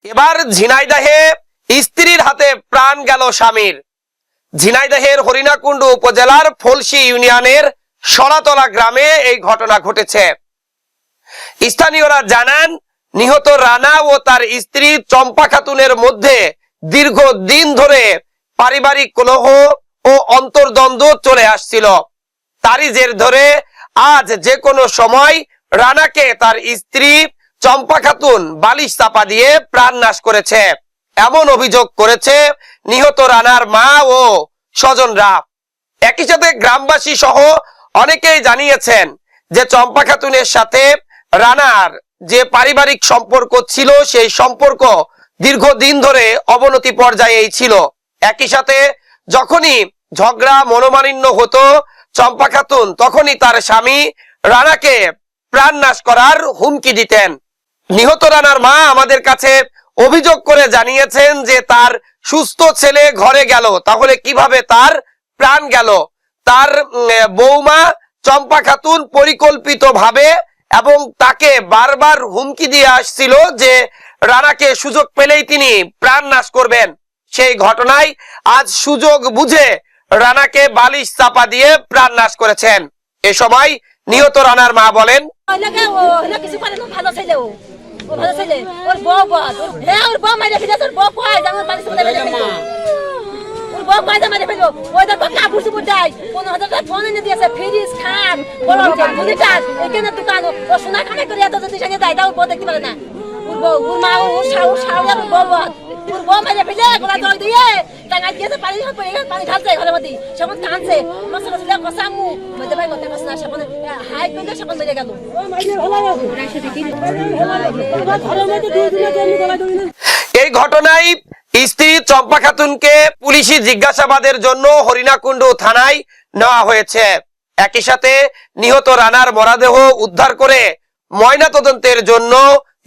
এবার ঝিনাইদহে স্ত্রীর হাতে প্রাণ গেল স্বামীর। ঝিনাইদহের হরিণাকুণ্ডু উপজেলার ফলসি ইউনিয়নের সরাতলা গ্রামে এই ঘটনা ঘটেছে। স্থানীয়রা জানান, নিহত রানা ও তার স্ত্রী চম্পা খাতুনের মধ্যে দীর্ঘদিন ধরে পারিবারিক কলহ ও অন্তর্দ্বন্দ্ব চলে আসছিল। তারই জের ধরে আজ যে কোনো সময় রানাকে তার স্ত্রী চম্পা খাতুন বালিশ চাপা দিয়ে প্রাণ নাশ করেছে, এমন অভিযোগ করেছে নিহত রানার মা ও স্বজনরা। একই সাথে গ্রামবাসী সহ অনেকেই জানিয়েছেন যে চম্পা খাতুনের সাথে রানার যে পারিবারিক সম্পর্ক ছিল সেই সম্পর্ক দীর্ঘদিন ধরে অবনতি পর্যায়েই ছিল। একই সাথে যখনই ঝগড়া মনোমালিন্য হতো চম্পা খাতুন তখনই তার স্বামী রানাকে প্রাণ নাশ করার হুমকি দিতেন। নিহত রানার মা আমাদের কাছে অভিযোগ করে জানিয়েছেন যে তার সুস্থ ছেলে ঘরে গেল, তাহলে কিভাবে তার প্রাণ গেল। তার বৌমা চম্পা খাতুন পরিকল্পিতভাবে এবং তাকে বারবার হুমকি দিয়ে আসছিল যে রানাকে সুযোগ পেলেই তিনি প্রাণ নাশ করবেন। সেই ঘটনায় আজ সুযোগ বুঝে রানাকে বালিশ চাপা দিয়ে প্রাণ নাশ করেছেন। এ সময় নিহত রানার মা বলেন, এই ঘটনায় স্ত্রী চম্পা খাতুনকে পুলিশি জিজ্ঞাসাবাদের জন্য হরিণাকুণ্ডু থানায় নেওয়া হয়েছে। একই সাথে নিহত রানার মরদেহ উদ্ধার করে ময়নাতদন্তের জন্য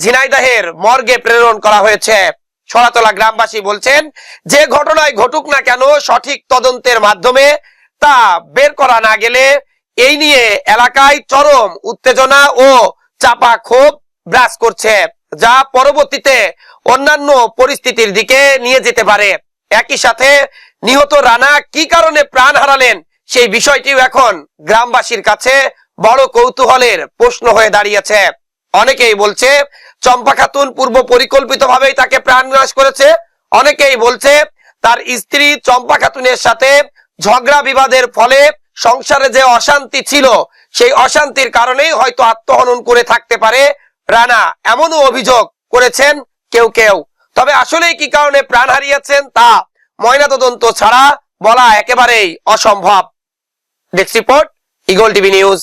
ঝিনাইদহের মর্গে প্রেরণ করা হয়েছে। সরাতলা গ্রামবাসী বলছেন, যে ঘটনায় ঘটুক না কেন সঠিক তদন্তের মাধ্যমে তা বের করা না গেলে এই নিয়ে এলাকায় চরম উত্তেজনা ও চাপা ক্ষোভ বিরাজ করছে, যা পরবর্তীতে অন্যান্য পরিস্থিতির দিকে নিয়ে যেতে পারে। একই সাথে নিহত রানা কি কারণে প্রাণ হারালেন সেই বিষয়টিও এখন গ্রামবাসীর কাছে বড় কৌতূহলের প্রশ্ন হয়ে দাঁড়িয়েছে। অনেকেই বলছে চম্পা খাতুন পূর্ব পরিকল্পিতভাবেই তাকে প্রাণ নাশ করেছে। অনেকেই বলছে তার স্ত্রী চম্পা খাতুনের সাথে ঝগড়া বিবাদের ফলে সংসারে যে অশান্তি ছিল সেই অশান্তির কারণেই হয়তো আত্মহনন করে থাকতে পারে রানা, এমনও অভিযোগ করেছেন কেউ কেউ। তবে আসলেই কি কারণে প্রাণ হারিয়েছেন তা ময়নাতদন্ত ছাড়া বলা একেবারেই অসম্ভব। Desk report, eagle TV news.